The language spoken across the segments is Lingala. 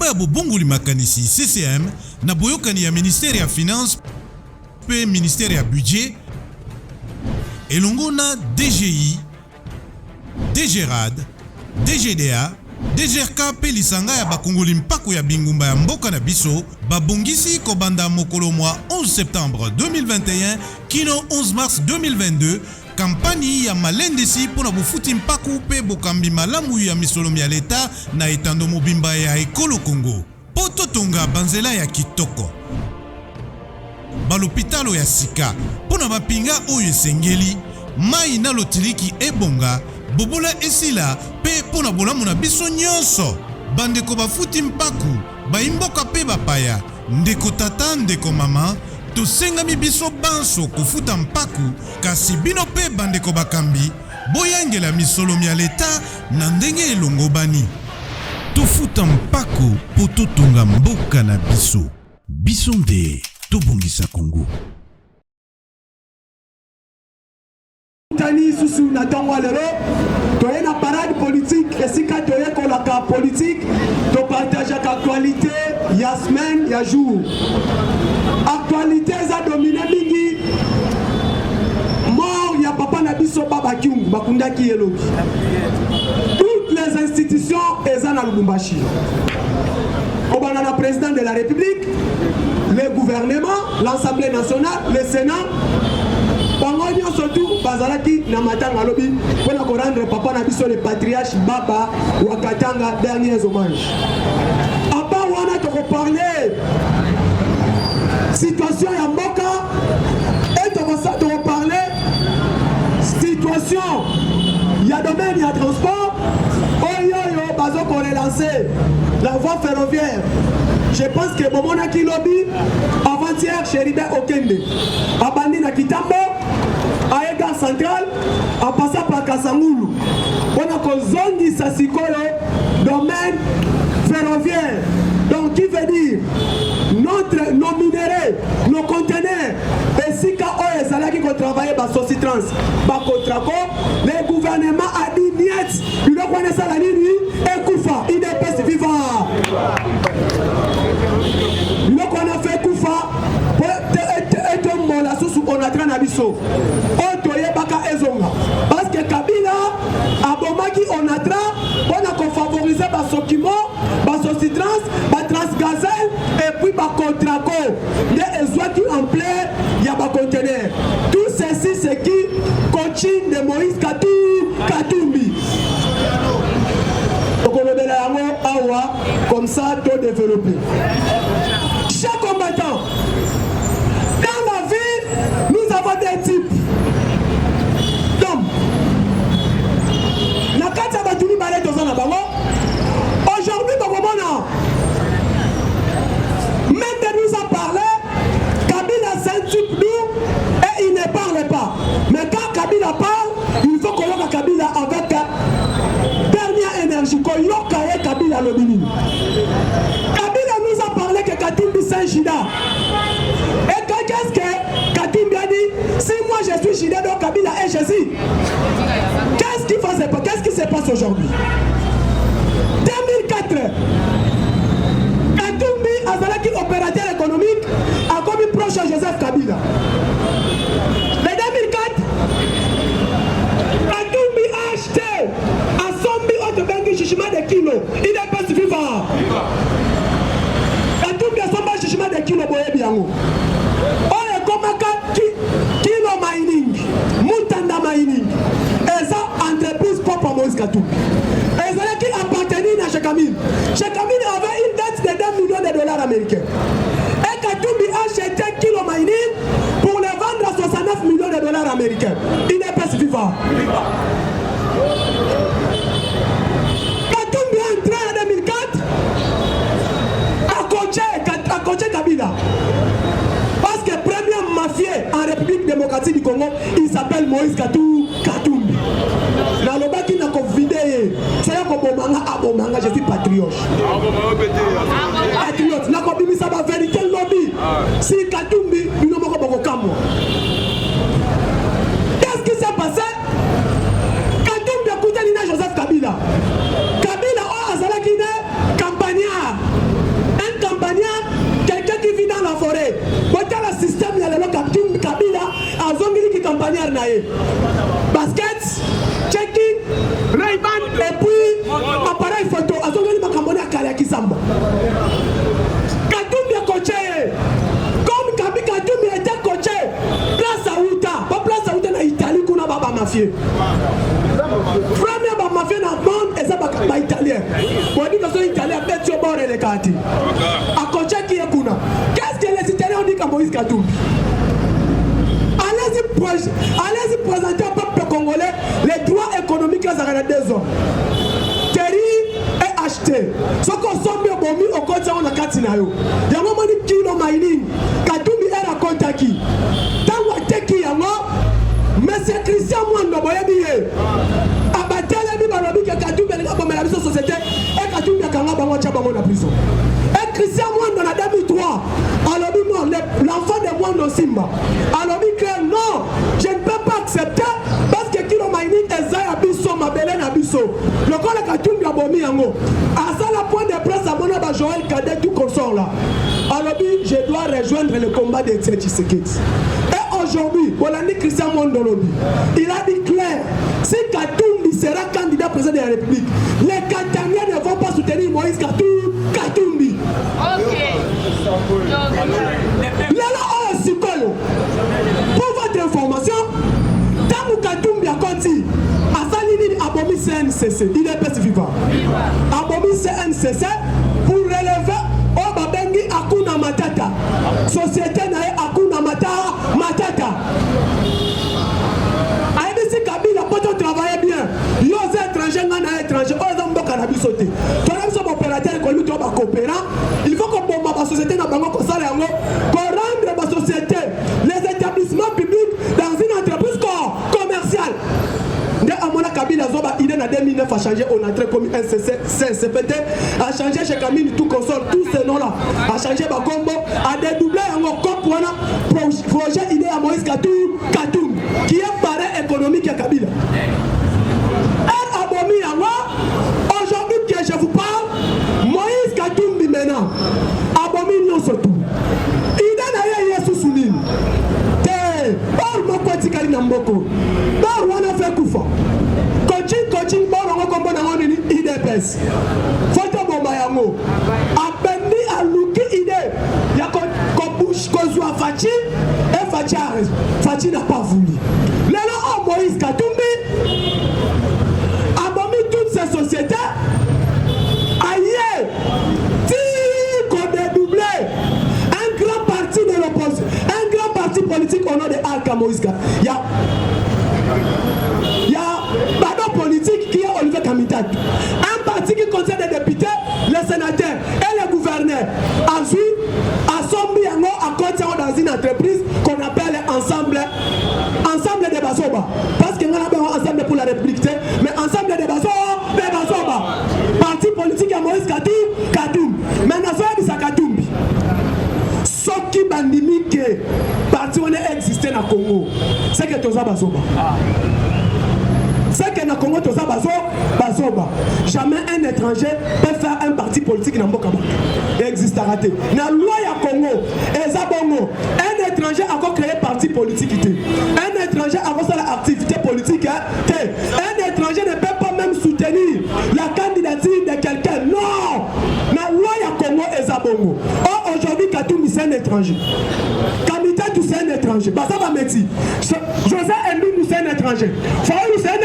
ya bobongoli makanisi CCM na boyokani ya ministère ya finance pe ministère ya budget elongo na DGI, DGRAD, DGDA, DGRK pe lisanga ya bakongoli mpako ya bingumba ya mboka na biso babongisi kobanda mokolo mwa 11 septembre 2021 kino 11 mars 2022 kampani ya malendisi pona bofuti mpaku pe bokambi malamu ya misolomi ya leta na etando mobimba ya ekolo Congo. Poto tonga banzela ya kitoko. Balopitalo ya sika pona bapinga oyo esengeli mai na lotiliki ebonga bobola esila pe pona bolamu na biso nyonso. Bandeko bafuti mpaku baimboka pe bapaya ndeko tata ndeko mama tosengami biso banso kofuta mpaku kasi bino pe bandeko bakambi boyangela misolomi ya leta na ndenge elongobani. Tofuta mpaku po totonga mboka na biso. Biso nde tobongisa Congo. Tani susu na tongo lelo toye na parade politique esika toye kolaka politique to partage actualité ya semaine ya jour. Actualité za dominé mingi mort ya papa na biso baba Kyungu bakundaki elongi. Toutes les institutions eza na Lubumbashi. Obana na président de la République, le gouvernement, l'Assemblée nationale, le Sénat. Bangonyo surtout bazalaki na matanga lobi pona ko rendre papa na biso le patriarche baba wa Katanga derniers hommages. Apa wana to parler situation ya mboka et to parler situation ya domaine ya transport oyo bazo ko relancer la voie ferroviaire. Je pense que Momona Kilobi avant-hier Chéribe Okende abandi na Kitambo à Gare Centrale en passant par Kasangulu. On a kozongi sasikoyo domaine ferroviaire. Donc qui veut dire nos minéraux, nos conteneurs, et si ka oye salaki ko travailler ba Socitrans, ba Contraco, le gouvernement a dit niet, il doit connaître ça la nuit et Koufa, il est pas vivant. Le qu'on a fait Koufa et on la sous on a train abisso. On toye baka ezonga parce que Kabila abomaki on a train on a favoriser ba Sokimo, ba Socitrans, ba Transgazel et puis ba Contraco. Les ezwaki en plein il y a ba conteneur. Tout ceci c'est qui coaching de Moïse Katumbi. Comme ça, tout développer. Chaque combattant, dans la ville, nous avons des types. Donc, la carte va tout balai dans un abago. Aujourd'hui, même nous a parlé, Kabila c'est un type nous et il ne parle pas. Mais quand Kabila parle, il faut qu'on ait Kabila avec dernière énergie. Qu'on ait Kabila le mini. Kabila nous a parlé que Katumbi c'est un Chida. Et qu'est-ce que Katumbi a dit? Si moi je suis Chida, donc Kabila est Jésus. Qu'est-ce qui se passe aujourd'hui? 2004, Katumbi Azalaki, opérateur économique, a commis proche à Joseph Kabila. Le 2004, Katumbi a acheté à 100 000 autres bengi chichima de kilos. Il est pas vivant. Katumbi a 100 000 chichima de kilos boye biango. Oye komaka kilo mining, Mutanda mining. Et ça entreprise propre à Moïse Katumbi. Et ça qui appartenait à Chekamil. Chekamil avait une dette de 2 millions de dollars américains. Et Katumbi a acheté kilo mining pour les vendre à 69 millions de dollars américains. Il n'est pas vivant. Katumbi est entré en 2004 à coacher Kabila. Parce que premier mafieux en République démocratique du Congo, il s'appelle Moïse Katumbi. Dans le bas qui n'a qu'au vidé, c'est là qu'on bomanga, je suis patriote. Patriote, n'a qu'au bimi ça va vérité lobby. Si Katumbi, il ne m'a pas comme moi. Qu'est-ce qui s'est passé? Katumbi a coûté Joseph Kabila. Kabila, oh, Azala Guinée, campagnard. partenaire naïe. Basket, checking, Ray-Ban et puis appareil photo. Azongeli makamone akale akisamba. Katumbi a coaché. Comme Kabi Katumbi était coaché. Place à Outa. Pas place à Outa na Italie kuna baba mafie. Premier baba mafie na monde et ça ba italien. Bon dit que c'est italien bet sur bord les cartes. A coaché qui est kuna. Qu'est-ce que les Italiens ont dit qu'à Moïse Katumbi? Allez-y présenter au peuple congolais les droits économiques des deux hommes. Terry est acheté. Ce qu'on somme bien bon au côté on a katinayo. Il y a un moment de kilo mining. Katumbi est raconté qui. Dans le teki yango, Monsieur Christian Mwando boyebiye. Abatele mi balobi que Katumbi est dans la société et Katumbi a kanga bango cha bango na prison. Et Christian Mwando na 2003. Alors l'enfant de Mwando Simba. Alors clair non, je ne peux pas accepter parce que kilo mining ezaya biso mabele na biso. Le corps de Katumbi a bomi yango. À ça la point de presse à mon ba Joël Cadet tout consort là. Alors je dois rejoindre le combat de Tshisekedi. Et aujourd'hui, Bolandi Christian Mondolobi, il a dit clair, si Katumbi sera candidat président de la République, les Katamiens ne vont pas soutenir Moïse Katumbi. Ok. Pour votre information, Tamou Katumbi a conti à Salini Abomi CNCC, il est pas vivant. Abomi CNCC pour relever Obabengi Akuna Matata. Société Nae Akuna Matata. Aïbisi Kabila peut travailler bien. Yose étranger, Nana étranger, Ozambo Cannabis sauté. Toi, nous sommes opérateurs qu'on nous doit coopérer. Il faut qu'on bombe ma société dans Bango Kosale, qu'on rende ma société, les établissements publics dans une entreprise commerciale. Amona Kabila Zoba, il est en 2009 a changé, on a entré comme un CCPT, a changé chez Camille tout console, tous ces noms-là, a changé Bakombo, a dédoublé un projet, il est à Moïse Katum, qui est parrain économique à Kabila. Elle a bomi à moi, aujourd'hui que je vous parle, Moïse Katumbi maintenant, a bomi non surtout. Il est d'ailleurs Yesu Sounine. Or Mokwati Kali Namboko. Or Wana Fekufa. Coaching, bon, on va comprendre IDPS. Photo Bombayango. Abendi a Luki idée. Il y a Kozua Fachi et Fachi a raison. Fachi n'a pas voulu. Là, Moïse Katumbi a bombé toutes ces sociétés. Aïe! Qu'on dédoublé. Un grand parti de l'opposition. Un grand parti politique au nom de Alka Moïse Katumbi. Il y a Bado politique qui est Olivier Kamitat. Un parti qui contient des députés, les sénateurs et les gouverneurs. Ensuite, Assombi Yango a contient dans une entreprise qu'on appelle ensemble de Basoba. Parce qu'il y a un ensemble pour la République, mais ensemble de Basoba. Parti politique à Moïse Katum. Maintenant, c'est Katumbi. Soki bandimi que parti on est existé dans le Congo. C'est que Toza Basoba. C'est que dans le Congo, Toza Basoba. Jamais un étranger peut faire un parti politique dans le Congo. Il existe à rater. Dans la loi du Congo, un étranger a encore créé parti politique. Un étranger a encore fait l'activité politique. Un étranger ne peut pas même soutenir la candidature de quelqu'un. Non! Dans la loi du Congo, Ezabongo. Or, aujourd'hui, Katumbi, c'est un étranger. Kamita, c'est un étranger. Basa Bameti. José Ndou, c'est un étranger. Faoulou, c'est un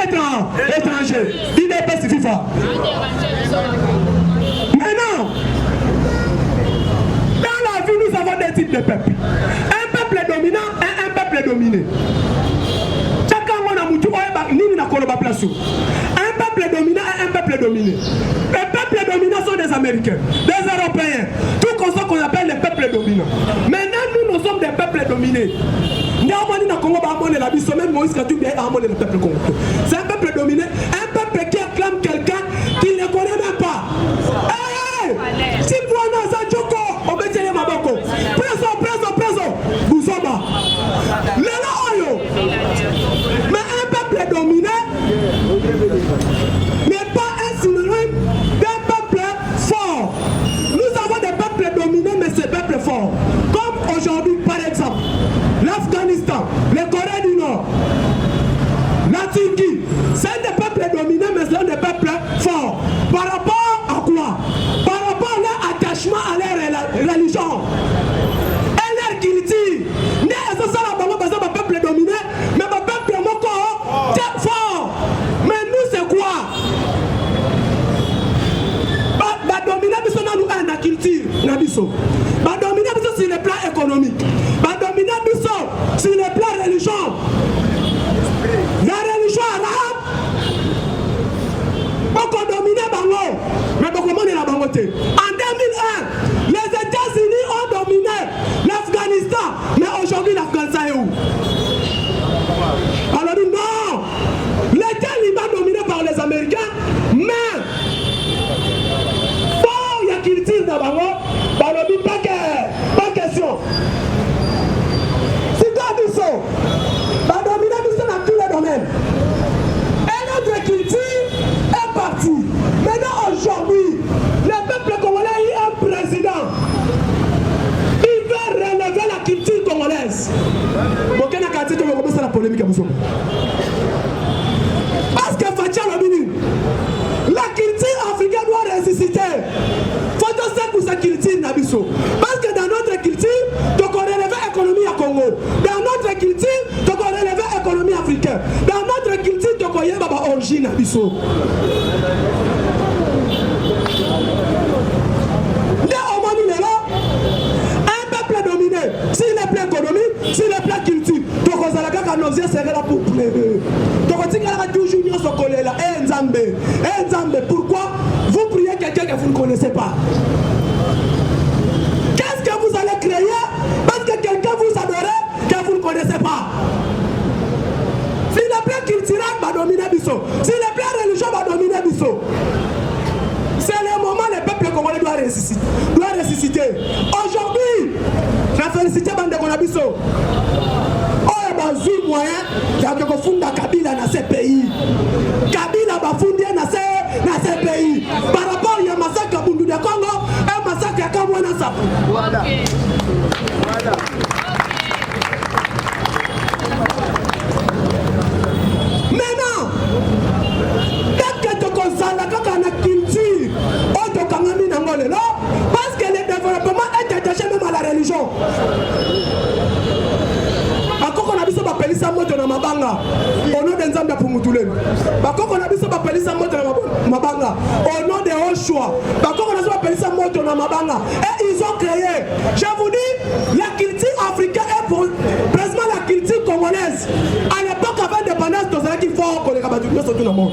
étranger. Il n'est pas si FIFA. Maintenant, dans la vie, nous avons des types de peuples. Un peuple dominant et un peuple dominé. Chacun a un peuple dominant et un peuple dominé. Les peuples dominants sont des Américains, des Européens, tout comme ça qu'on appelle les peuples dominants. Maintenant, nous sommes des peuples dominés. C'est un peuple dominé, un peuple qui acclame quelqu'un qu'il ne connaît même pas. Si vous en avez un Joko, obéissez ma boko. Preso, Boussoba. Mais un peuple dominé n'est pas un synonyme d'un peuple fort. Nous avons des peuples dominés, mais ces peuples forts. Comme aujourd'hui, par exemple, l'Afghanistan, la Corée du Nord, Bokena quartier to commencer la polémique à Moussou. Parce que Fatia Lobini, la culture africaine doit ressusciter. Faut que ça pour sa culture Nabiso. Parce que dans notre culture, donc on relève l'économie à Congo. Dans notre culture, donc on relève l'économie africaine. Dans notre culture, donc on y a baba origine Nabiso. S'il est plein économie, s'il est plein culture, donc on a la nos yeux seraient là pour pleurer. Donc on dit qu'il y a toujours une socolé là. Eh Nzambe, pourquoi vous priez quelqu'un que vous ne connaissez pas? Qu'est-ce que vous allez créer parce que quelqu'un vous adore que vous ne connaissez pas? S'il est plein culturel, va dominer Bisso. S'il est plein religieux, va dominer Bisso. C'est le moment où le peuple congolais doit ressusciter. Aujourd'hui, je vais féliciter Bande Konabiso. Oh, il y a un moyen de fonder Kabila dans ces pays. Kabila va fonder dans ces pays. Par rapport à un massacre à Bundu de Congo, un massacre à Kamwana Sapu. Voilà. Maintenant, dès que tu consacres la culture, parce que le développement est attaché même à la religion. Encore on a vu ça appelé ça moto na mabanga. Au nom de Nzambe pour Mutulé. Encore on a vu ça appelé ça moto na mabanga. Au nom de Oshua. Encore on a vu appelé ça moto na mabanga. Et ils ont créé. Je vous dis, la culture africaine est pour précisément la culture congolaise. À l'époque avant l'indépendance, dans qu'il faut qu'on les rabatte sur tout le monde.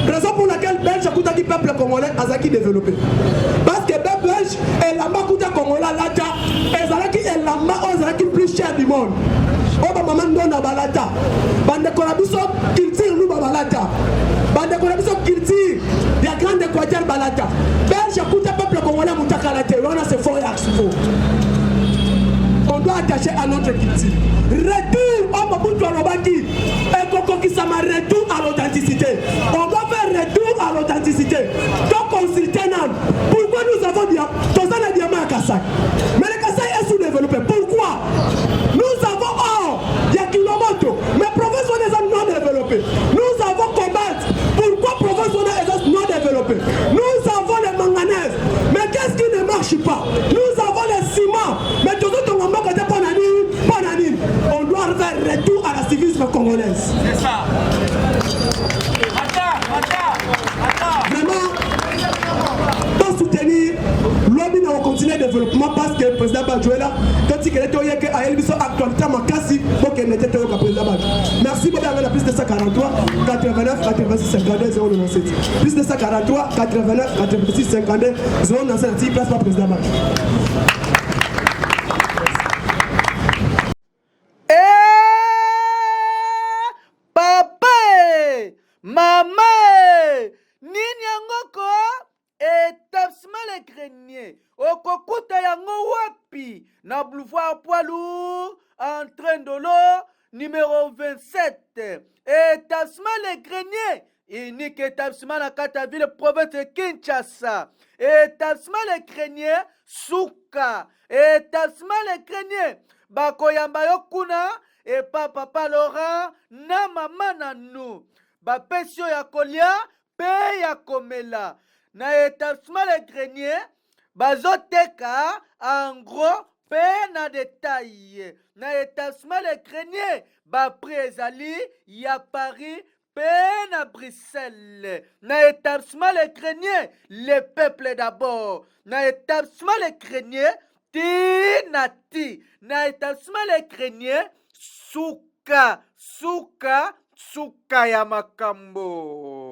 Raison pour laquelle Belge a dit peuple congolais a qui développé. Parce que Belge est la makuta congolais lata et Zalaki est la makuta plus cher du monde. Oba maman donna balata. Bande konabiso culture nous balata. Bande konabiso culture la grande équateur balata. Belge a peuple congolais mutakalate. On a ce fort et axifo. On doit attacher à notre culture. Retour au Mobutu Alobaki et Koko Kisama, retour à l'authenticité. On doit faire retour à l'authenticité. Donc consulter Nam. Pourquoi nous avons dit Tozana Diamant à Kassai? Mais le Kassai est sous-développé. Pourquoi? Nous avons or, il y a Kilomoto, mais province on est non développé. Nous avons combattre. Pourquoi province on est non développé? Nous avons les manganèses. Mais qu'est-ce qui ne marche pas? Nous avons les ciments. Mais tout le monde on doit faire retour à la civilisme congolaise. C'est ça. Vraiment, pour soutenir l'homme on continue le développement parce que le président Badjouela, quand il était à Elbiso actualité, Makassi, donc il était au président Badjou. Merci beaucoup à la plus de 143, 89, 86, 52, 097. Plus de 143, 89, 86, 52, 097, place par président Badjou. Okokuta yango wapi na boulevard Poilour entrain de l'eau numéro 27 établissement Les Greniers unique établissement na kata ville province de Kinshasa établissement Les Greniers Souka établissement Les Greniers bakoyamba yo kuna et papa Laurent na mama nanu bapesio ya kolia pe ya komela na établissement Les Greniers bazoteka en gros pe na détail na établissement Les Greniers prix ezali ya Paris pe na Bruxelles na établissement Les Greniers le peuple d'abord na établissement Les Greniers ti na établissement Les Greniers suka ya makambo.